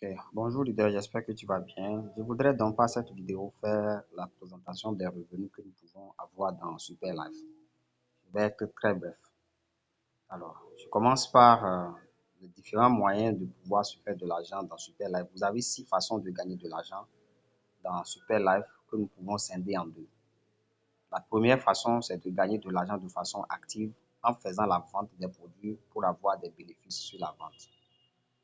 Ok, bonjour leader, j'espère que tu vas bien. Je voudrais donc par cette vidéo faire la présentation des revenus que nous pouvons avoir dans Superlife. Je vais être très bref. Alors, je commence par les différents moyens de pouvoir se faire de l'argent dans Superlife. Vous avez 6 façons de gagner de l'argent dans Superlife que nous pouvons scinder en deux. La première façon, c'est de gagner de l'argent de façon active en faisant la vente des produits pour avoir des bénéfices sur la vente.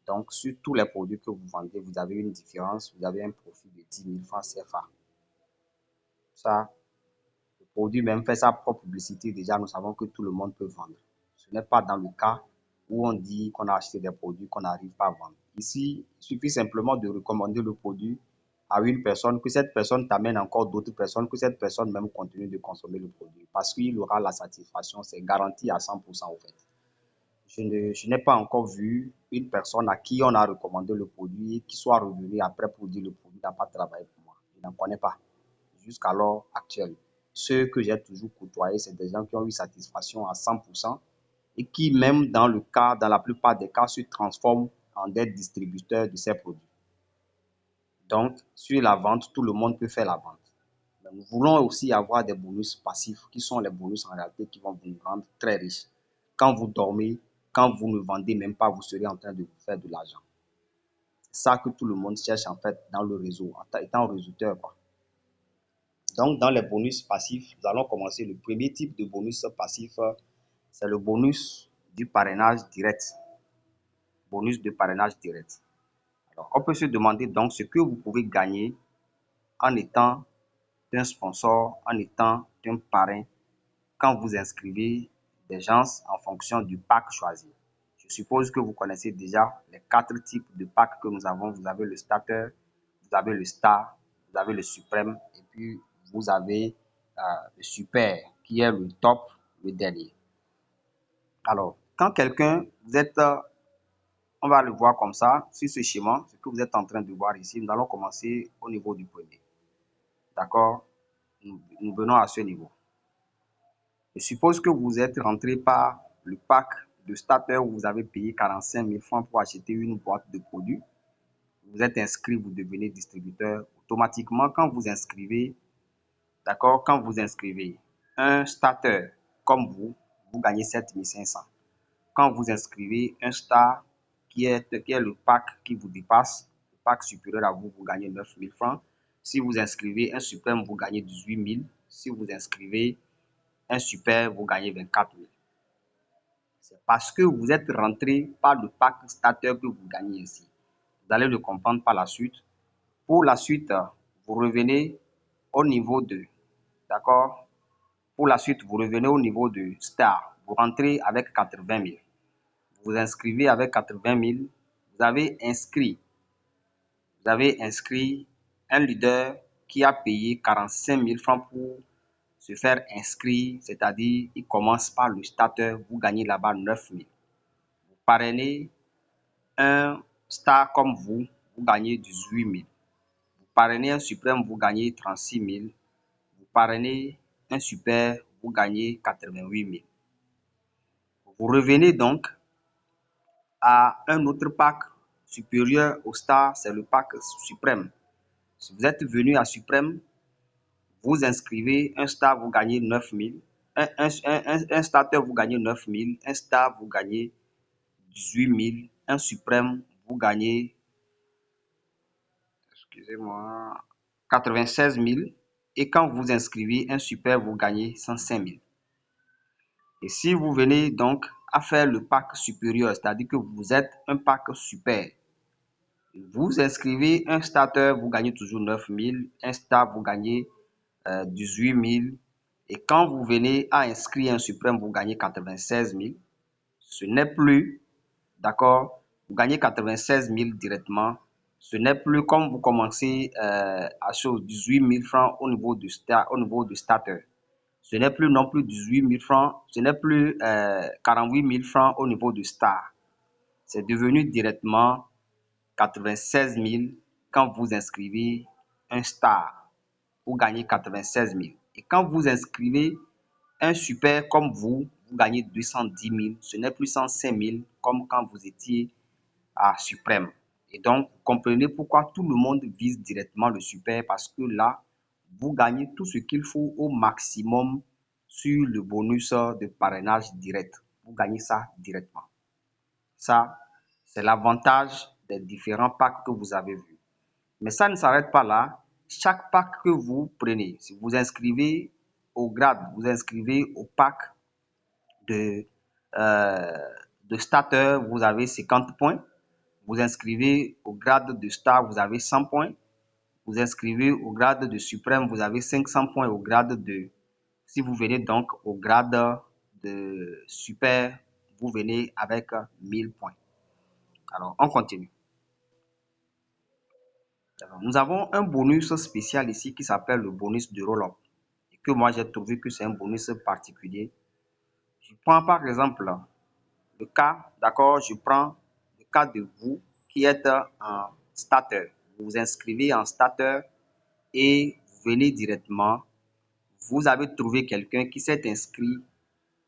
Donc, sur tous les produits que vous vendez, vous avez une différence, vous avez un profit de 10 000 francs CFA. Ça, le produit même fait sa propre publicité. Déjà, nous savons que tout le monde peut vendre. Ce n'est pas dans le cas où on dit qu'on a acheté des produits qu'on n'arrive pas à vendre. Ici, il suffit simplement de recommander le produit à une personne, que cette personne t'amène encore d'autres personnes, que cette personne même continue de consommer le produit. Parce qu'il aura la satisfaction, c'est garanti à 100% au fait. Je n'ai pas encore vu une personne à qui on a recommandé le produit qui soit revenu après pour dire le produit n'a pas travaillé pour moi. Je n'en connais pas jusqu'à l'heure actuelle. Ceux que j'ai toujours côtoyés, c'est des gens qui ont eu satisfaction à 100% et qui, même dans la plupart des cas, se transforment en des distributeurs de ces produits. Donc, sur la vente, tout le monde peut faire la vente. Mais nous voulons aussi avoir des bonus passifs qui sont les bonus en réalité qui vont vous rendre très riche. Quand vous dormez, quand vous ne vendez même pas, vous serez en train de vous faire de l'argent. C'est ça que tout le monde cherche en fait dans le réseau, en étant réseauteur, quoi. Donc, dans les bonus passifs, nous allons commencer. Le premier type de bonus passif, c'est le bonus du parrainage direct. Bonus de parrainage direct. Alors, on peut se demander donc ce que vous pouvez gagner en étant un sponsor, en étant un parrain quand vous inscrivez des gens en fonction du pack choisi. Je suppose que vous connaissez déjà les 4 types de packs que nous avons. Vous avez le starter, vous avez le star, vous avez le suprême et puis vous avez le super qui est le top, le dernier. Alors, quand quelqu'un, on va le voir comme ça, sur ce schéma, ce que vous êtes en train de voir ici, nous allons commencer au niveau du premier. D'accord? Nous venons à ce niveau. Je suppose que vous êtes rentré par le pack de starter où vous avez payé 45 000 francs pour acheter une boîte de produits. Vous êtes inscrit, vous devenez distributeur. Automatiquement, quand vous inscrivez, d'accord, quand vous inscrivez un starter comme vous gagnez 7 500. Quand vous inscrivez un star qui est le pack qui vous dépasse, le pack supérieur à vous, vous gagnez 9 000 francs. Si vous inscrivez un suprême, vous gagnez 18 000. Si vous inscrivez un super, vous gagnez 24 000. C'est parce que vous êtes rentré par le pack starter que vous gagnez ici. Vous allez le comprendre par la suite. Pour la suite, vous revenez au niveau de, d'accord? Pour la suite, vous revenez au niveau de star. Vous rentrez avec 80 000. Vous inscrivez avec 80 000. Vous avez inscrit un leader qui a payé 45 000 francs pour se faire inscrire, c'est-à-dire il commence par le starter, vous gagnez là-bas 9 000. Vous parrainez un star comme vous gagnez 18 000. Vous parrainez un suprême, vous gagnez 36 000. Vous parrainez un super, vous gagnez 88 000. Vous revenez donc à un autre pack supérieur au star, c'est le pack suprême. Si vous êtes venu à suprême, vous inscrivez un star, vous gagnez 9 000. Un starter, vous gagnez 9 000. Un star, vous gagnez 18 000. Un suprême, vous gagnez, excusez-moi, 96 000. Et quand vous inscrivez un super, vous gagnez 105 000. Et si vous venez donc à faire le pack supérieur, c'est-à-dire que vous êtes un pack super, vous inscrivez un starter, vous gagnez toujours 9 000. Un star, vous gagnez 18 000. Et quand vous venez à inscrire un suprême, vous gagnez 96 000. Ce n'est plus, d'accord, vous gagnez 96 000 directement. Ce n'est plus comme vous commencez à 18 000 francs au niveau du starter. Ce n'est plus non plus 18 000 francs, ce n'est plus 48 000 francs au niveau du star. C'est devenu directement 96 000 quand vous inscrivez un star. Vous gagnez 96 000. Et quand vous inscrivez un super comme vous gagnez 210 000. Ce n'est plus 105 000 comme quand vous étiez à suprême. Et donc, vous comprenez pourquoi tout le monde vise directement le super, parce que là, vous gagnez tout ce qu'il faut au maximum sur le bonus de parrainage direct. Vous gagnez ça directement. Ça, c'est l'avantage des différents packs que vous avez vus. Mais ça ne s'arrête pas là. Chaque pack que vous prenez, si vous inscrivez au grade, vous inscrivez au pack de, euh, de starter, vous avez 50 points. Vous inscrivez au grade de star, vous avez 100 points. Vous inscrivez au grade de suprême, vous avez 500 points. Au grade de, si vous venez donc au grade de super, vous venez avec 1000 points. Alors, on continue. Alors, nous avons un bonus spécial ici qui s'appelle le bonus de roll-up. Et que moi, j'ai trouvé que c'est un bonus particulier. Je prends par exemple le cas, d'accord, je prends le cas de vous qui êtes en starter. Vous vous inscrivez en starter et vous venez directement. Vous avez trouvé quelqu'un qui s'est inscrit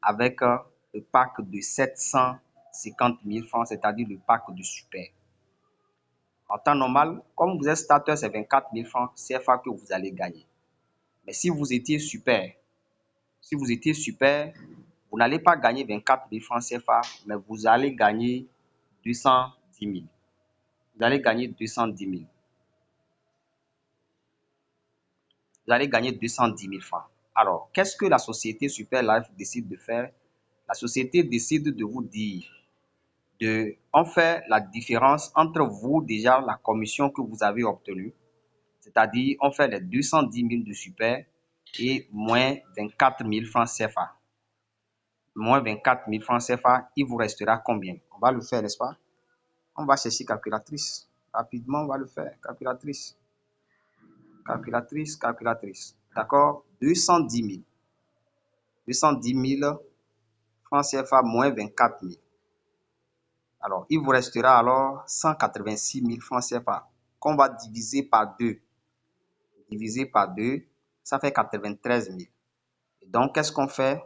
avec le pack de 750 000 francs, c'est-à-dire le pack de super. En temps normal, comme vous êtes starter, c'est 24 000 francs CFA que vous allez gagner. Mais si vous étiez super, vous n'allez pas gagner 24 000 francs CFA, mais vous allez gagner 210 000. Vous allez gagner 210 000. Vous allez gagner 210 000 francs. Alors, qu'est-ce que la société Super Life décide de faire? La société décide de vous dire, on fait la différence entre vous, déjà, la commission que vous avez obtenue, c'est-à-dire, on fait les 210 000 de Super et moins 24 000 francs CFA. Moins 24 000 francs CFA, il vous restera combien? On va le faire, n'est-ce pas? On va chercher calculatrice. Rapidement, on va le faire. Calculatrice. Calculatrice, calculatrice. D'accord? 210 000. 210 000 francs CFA moins 24 000. Alors, il vous restera alors 186 000 francs CFA qu'on va diviser par 2. Diviser par 2, ça fait 93 000. Et donc, qu'est-ce qu'on fait?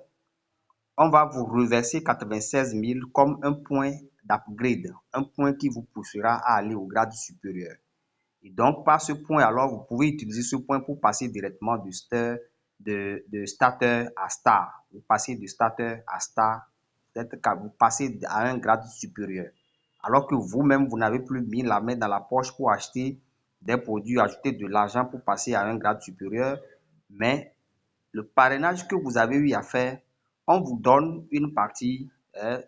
On va vous reverser 96 000 comme un point d'upgrade, un point qui vous poussera à aller au grade supérieur. Et donc, par ce point, alors, vous pouvez utiliser ce point pour passer directement de starter à star. Vous passez de starter à star, peut-être que vous passez à un grade supérieur. Alors que vous-même, vous n'avez plus mis la main dans la poche pour acheter des produits, ajouter de l'argent pour passer à un grade supérieur. Mais le parrainage que vous avez eu à faire, on vous donne une partie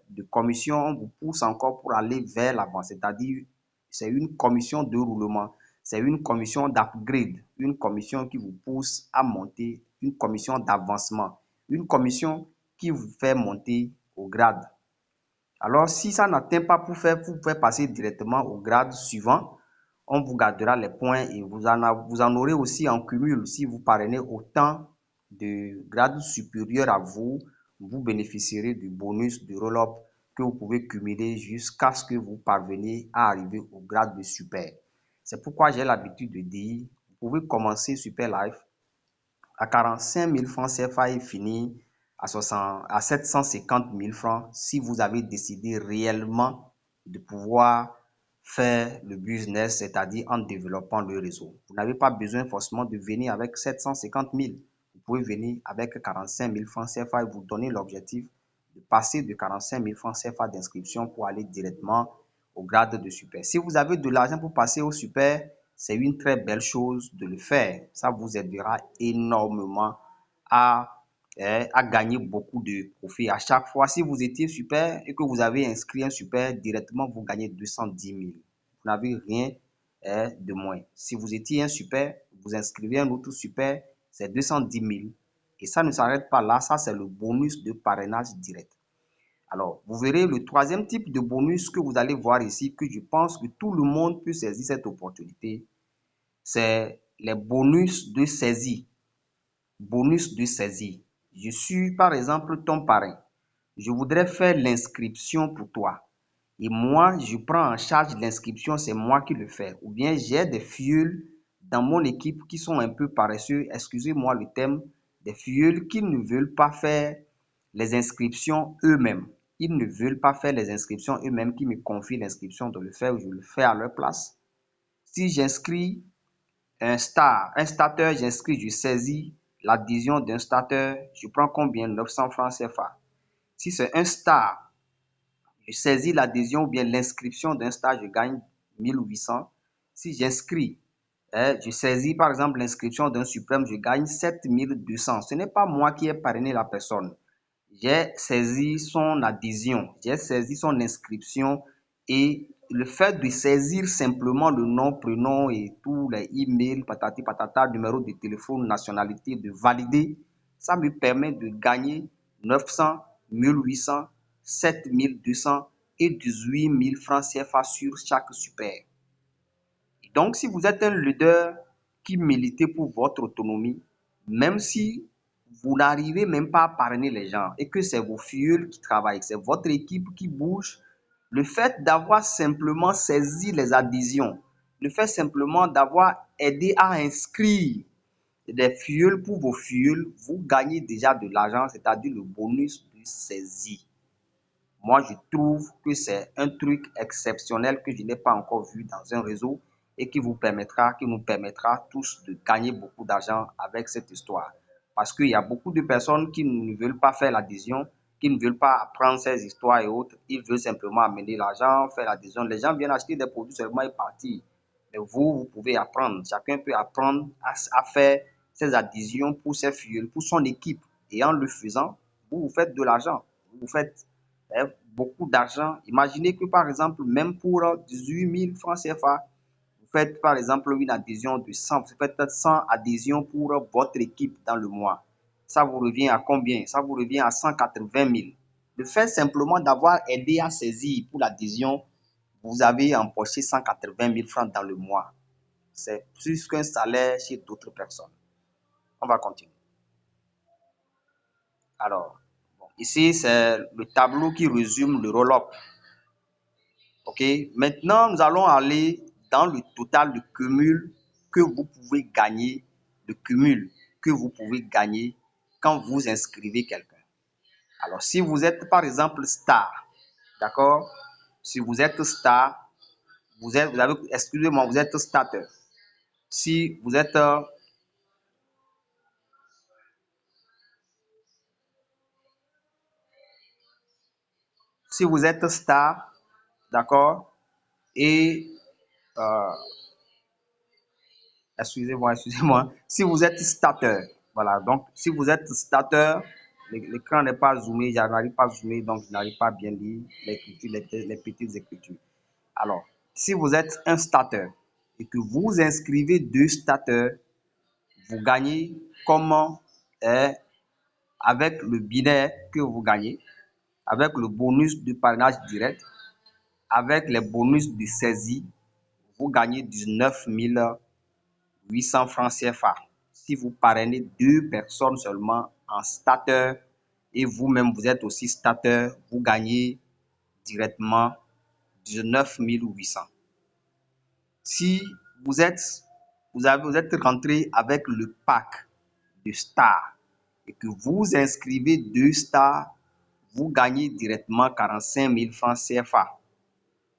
de commission, on vous pousse encore pour aller vers l'avant. C'est-à-dire, c'est une commission de roulement. C'est une commission d'upgrade, une commission qui vous pousse à monter, une commission d'avancement, une commission qui vous fait monter au grade. Alors, si ça n'atteint pas pour faire passer directement au grade suivant, on vous gardera les points et vous en aurez aussi en cumul. Si vous parrainez autant de grades supérieurs à vous, vous bénéficierez du bonus de roll-up que vous pouvez cumuler jusqu'à ce que vous parveniez à arriver au grade de super. C'est pourquoi j'ai l'habitude de dire, vous pouvez commencer Super Life à 45 000 francs CFA et finir à 750 000 francs si vous avez décidé réellement de pouvoir faire le business, c'est-à-dire en développant le réseau. Vous n'avez pas besoin forcément de venir avec 750 000. Vous pouvez venir avec 45 000 francs CFA et vous donner l'objectif de passer de 45 000 francs CFA d'inscription pour aller directement au grade de super. Si vous avez de l'argent pour passer au super, c'est une très belle chose de le faire. Ça vous aidera énormément à, à gagner beaucoup de profit. À chaque fois, si vous étiez super et que vous avez inscrit un super, directement, vous gagnez 210 000. Vous n'avez rien de moins. Si vous étiez un super, vous inscrivez un autre super, c'est 210 000. Et ça ne s'arrête pas là. Ça, c'est le bonus de parrainage direct. Alors, vous verrez le troisième type de bonus que vous allez voir ici, que je pense que tout le monde peut saisir cette opportunité, c'est les bonus de saisie. Bonus de saisie. Je suis par exemple ton parrain. Je voudrais faire l'inscription pour toi. Et moi, je prends en charge l'inscription, c'est moi qui le fais. Ou bien j'ai des filleuls dans mon équipe qui sont un peu paresseux, excusez-moi le terme, des filleuls qui ne veulent pas faire les inscriptions eux-mêmes. ils ne veulent pas faire les inscriptions eux-mêmes, qui me confient l'inscription de le faire, je le fais à leur place. Si j'inscris un starter, j'inscris, je saisis l'adhésion d'un starter, je prends combien? 900 francs CFA. Si c'est un star, je saisis l'adhésion ou bien l'inscription d'un star, je gagne 1800. Si j'inscris, je saisis par exemple l'inscription d'un suprême, je gagne 7200. Ce n'est pas moi qui ai parrainé la personne. J'ai saisi son adhésion, j'ai saisi son inscription, et le fait de saisir simplement le nom, prénom et tous les emails, patati patata, numéro de téléphone, nationalité, de valider, ça me permet de gagner 900, 1800, 7200 et 18 000 francs CFA sur chaque super. Donc, si vous êtes un leader qui milite pour votre autonomie, même si vous n'arrivez même pas à parrainer les gens et que c'est vos filleuls qui travaillent, c'est votre équipe qui bouge, le fait d'avoir simplement saisi les adhésions, le fait simplement d'avoir aidé à inscrire des filleuls pour vos filleuls, vous gagnez déjà de l'argent, c'est-à-dire le bonus de saisie. Moi, je trouve que c'est un truc exceptionnel que je n'ai pas encore vu dans un réseau et qui nous permettra tous de gagner beaucoup d'argent avec cette histoire. Parce qu'il y a beaucoup de personnes qui ne veulent pas faire l'adhésion, qui ne veulent pas apprendre ces histoires et autres. Ils veulent simplement amener l'argent, faire l'adhésion. Les gens viennent acheter des produits seulement et partir. Mais vous pouvez apprendre. Chacun peut apprendre à faire ses adhésions pour ses filleuls, pour son équipe. Et en le faisant, vous faites de l'argent. Vous faites beaucoup d'argent. Imaginez que par exemple, même pour 18 000 francs CFA, vous faites par exemple une adhésion de 100, vous faites 100 adhésions pour votre équipe dans le mois. Ça vous revient à combien? Ça vous revient à 180 000. Le fait simplement d'avoir aidé à saisir pour l'adhésion, vous avez empoché 180 000 francs dans le mois. C'est plus qu'un salaire chez d'autres personnes. On va continuer. Alors, ici, c'est le tableau qui résume le roll-up. OK. Maintenant, nous allons aller dans le total de cumul que vous pouvez gagner, le cumul que vous pouvez gagner quand vous inscrivez quelqu'un. Alors, si vous êtes par exemple star, d'accord? Si vous êtes star, excusez-moi, vous êtes starter. Si vous êtes star, d'accord? Et euh, excusez-moi. Si vous êtes starter, voilà. Donc, si vous êtes starter, l'écran n'est pas zoomé, je n'arrive pas à zoomer, donc je n'arrive pas à bien lire l'écriture, les petites écritures. Alors, si vous êtes un starter et que vous inscrivez 2 starters, vous gagnez comment? Avec le binaire que vous gagnez, avec le bonus de parrainage direct, avec les bonus de saisie, vous gagnez 19 800 francs CFA. Si vous parrainez 2 personnes seulement en starter et vous-même vous êtes aussi starter, vous gagnez directement 19 800. Si vous êtes rentré avec le pack de stars et que vous inscrivez 2 stars, vous gagnez directement 45 000 francs CFA.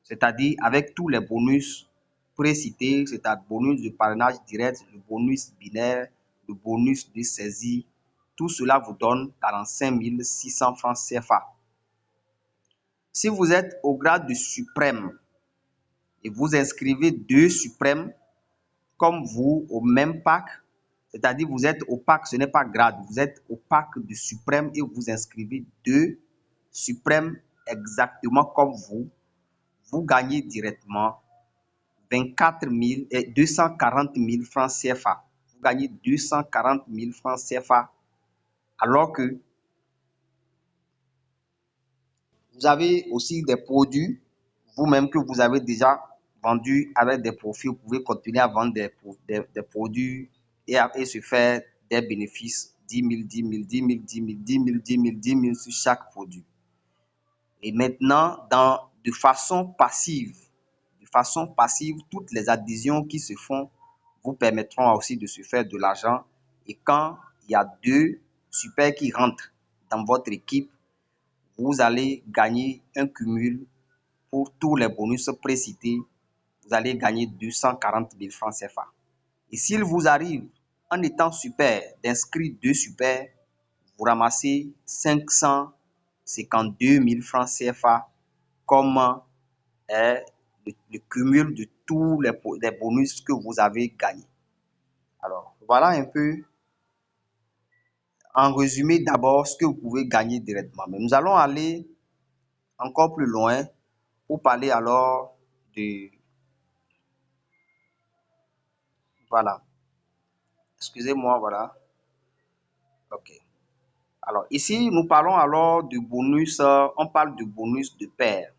C'est-à-dire avec tous les bonus précités, c'est-à-dire bonus de parrainage direct, le bonus binaire, le bonus de saisie, tout cela vous donne 45 600 francs CFA. Si vous êtes au grade de suprême et vous inscrivez 2 suprêmes comme vous au même pack, c'est-à-dire vous êtes au pack, ce n'est pas grade, vous êtes au pack de suprême et vous inscrivez 2 suprêmes exactement comme vous gagnez directement 24 000 et 240 000 francs CFA. Vous gagnez 240 000 francs CFA alors que vous avez aussi des produits vous-même que vous avez déjà vendus avec des profits. Vous pouvez continuer à vendre des produits et se faire des bénéfices 10 000, 10 000, 10 000, 10 000, 10 000, 10 000, 10 000 sur chaque produit. Et maintenant, de façon passive, toutes les adhésions qui se font vous permettront aussi de se faire de l'argent. Et quand il y a 2 super qui rentrent dans votre équipe, vous allez gagner un cumul pour tous les bonus précités. Vous allez gagner 240 000 francs CFA. Et s'il vous arrive, en étant super, d'inscrire 2 super, vous ramassez 552 000 francs CFA comme le cumul de tous les bonus que vous avez gagnés. Alors, voilà un peu, en résumé, d'abord, ce que vous pouvez gagner directement. Mais nous allons aller encore plus loin pour parler alors de... Voilà. Excusez-moi, voilà. OK. Alors, ici, nous parlons alors du bonus, on parle de bonus de pair.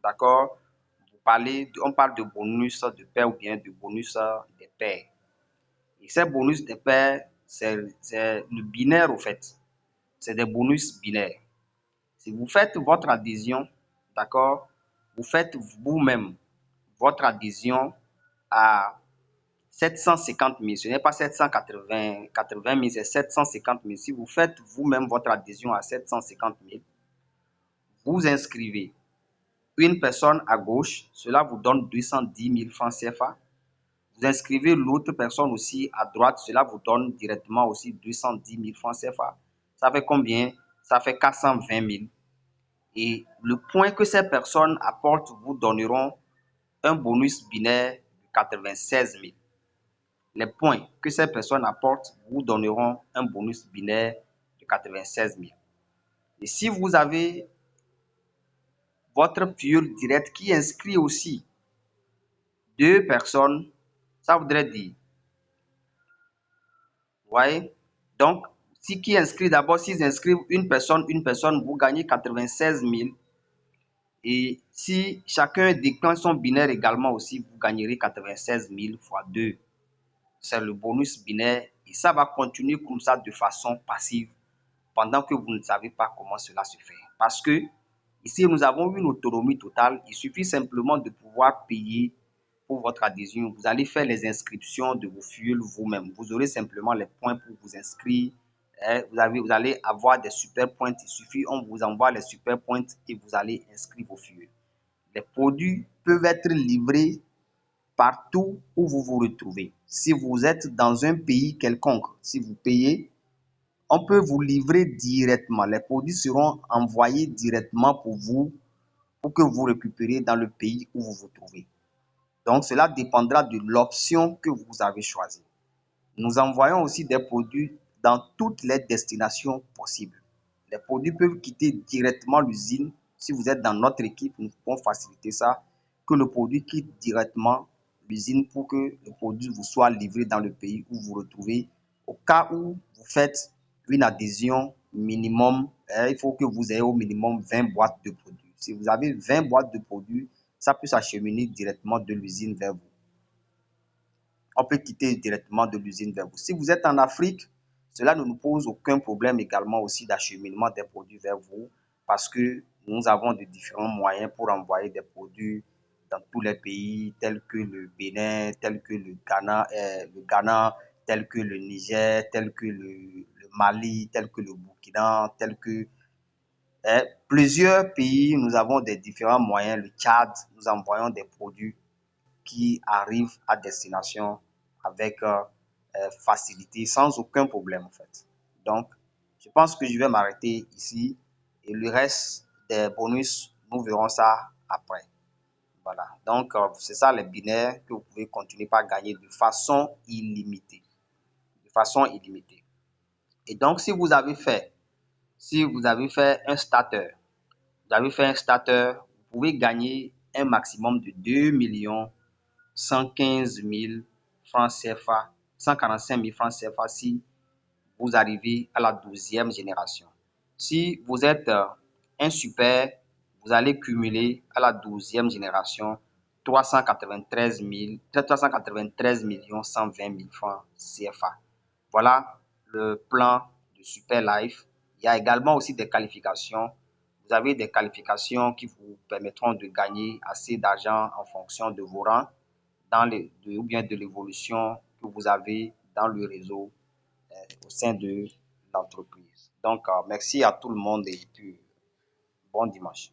D'accord? On parle de bonus de pair ou bien de bonus des pairs. Et ces bonus des pairs, c'est le binaire au fait. C'est des bonus binaires. Si vous faites votre adhésion, d'accord, vous faites vous-même votre adhésion à 750 000. Ce n'est pas 780 000, c'est 750 000. Si vous faites vous-même votre adhésion à 750 000, vous inscrivez une personne à gauche, cela vous donne 210 000 francs CFA. Vous inscrivez l'autre personne aussi à droite, cela vous donne directement aussi 210 000 francs CFA. Ça fait combien? Ça fait 420 000. Et le point que ces personnes apportent vous donneront un bonus binaire de 96 000. Les points que ces personnes apportent vous donneront un bonus binaire de 96 000. Et si vous avez votre filleul direct qui inscrit aussi 2 personnes, ça voudrait dire, vous voyez, donc, si qui inscrit d'abord, s'ils inscrivent une personne, vous gagnez 96 000. Et si chacun déclenche son binaire également aussi, vous gagnerez 96 000 fois 2. C'est le bonus binaire et ça va continuer comme ça de façon passive pendant que vous ne savez pas comment cela se fait. Parce que ici, nous avons une autonomie totale. Il suffit simplement de pouvoir payer pour votre adhésion. Vous allez faire les inscriptions de vos fioles vous-même. Vous aurez simplement les points pour vous inscrire. Vous allez avoir des super points. Il suffit, on vous envoie les super points et vous allez inscrire vos fioles. Les produits peuvent être livrés partout où vous vous retrouvez. Si vous êtes dans un pays quelconque, si vous payez, on peut vous livrer directement. Les produits seront envoyés directement pour vous, pour que vous récupériez dans le pays où vous vous trouvez. Donc, cela dépendra de l'option que vous avez choisie. Nous envoyons aussi des produits dans toutes les destinations possibles. Les produits peuvent quitter directement l'usine. Si vous êtes dans notre équipe, nous pouvons faciliter ça, que le produit quitte directement l'usine pour que le produit vous soit livré dans le pays où vous vous retrouvez. Au cas où vous faites une adhésion minimum, il faut que vous ayez au minimum 20 boîtes de produits. Si vous avez 20 boîtes de produits, ça peut s'acheminer directement de l'usine vers vous. On peut quitter directement de l'usine vers vous. Si vous êtes en Afrique, cela ne nous pose aucun problème également aussi d'acheminement des produits vers vous parce que nous avons de différents moyens pour envoyer des produits dans tous les pays tels que le Bénin, tels que le Ghana, tels que le Niger, tels que le Mali, tels que le Burkina, tels que plusieurs pays. Nous avons des différents moyens. Le Tchad, nous envoyons des produits qui arrivent à destination avec facilité, sans aucun problème en fait. Donc, je pense que je vais m'arrêter ici et le reste des bonus, nous verrons ça après. Voilà. Donc, c'est ça les binaires que vous pouvez continuer par gagner de façon illimitée. De façon illimitée. Et donc, si vous avez fait un starter, vous pouvez gagner un maximum de 2 millions 115 000 francs CFA, 145 000 francs CFA si vous arrivez à la 12e génération. Si vous êtes un super, vous allez cumuler à la 12e génération 393 millions 120 000 francs CFA. Voilà le plan de Super Life. Il y a également aussi des qualifications. Vous avez des qualifications qui vous permettront de gagner assez d'argent en fonction de vos rangs ou bien de l'évolution que vous avez dans le réseau au sein de l'entreprise. Donc, merci à tout le monde et bon dimanche.